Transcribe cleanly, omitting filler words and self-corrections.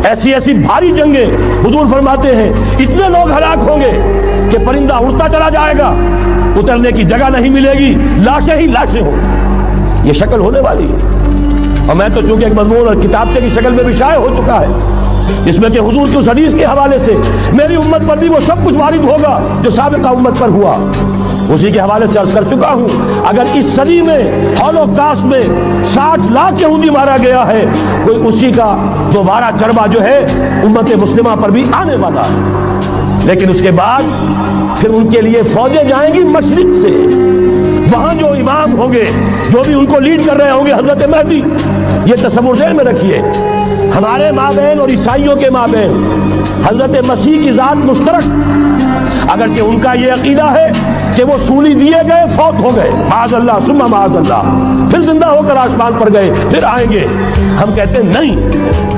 ایسی ایسی بھاری جنگیں حضور فرماتے ہیں اتنے لوگ ہلاک ہوں گے کہ پرندہ اڑتا چلا جائے گا، اترنے کی جگہ نہیں ملے گی، لاشیں ہی لاشیں ہوں، یہ شکل ہونے والی ہے۔ اور میں تو چونکہ ایک مضمون اور کتابچے کی شکل میں بھی شائع ہو چکا ہے جس میں کہ حضور کی اس حدیث کے حوالے سے میری امت پر بھی وہ سب کچھ وارد ہوگا جو سابقہ امت پر ہوا، اسی کے حوالے سے عرض کر چکا ہوں۔ اگر اس صدی میں ہولوکاسٹ میں 60 لاکھ یہودی مارا گیا ہے، کوئی اسی کا دوبارہ چربا جو ہے امت مسلمہ پر بھی آنے والا ہے، لیکن اس کے بعد پھر ان کے لیے فوجیں جائیں گی مشرق سے، وہاں جو امام ہوں گے، جو بھی ان کو لیڈ کر رہے ہوں گے حضرت مہدی، یہ تصور ذہن میں رکھیے۔ ہمارے مابین اور عیسائیوں کے مابین حضرت مسیح کی ذات مشترک، اگرچہ ان کا یہ عقیدہ ہے کہ وہ سولی دیے گئے فوت ہو گئے، معاذ اللہ ثم معاذ اللہ، پھر زندہ ہو کر آسمان پر گئے، پھر آئیں گے، ہم کہتے ہیں نہیں،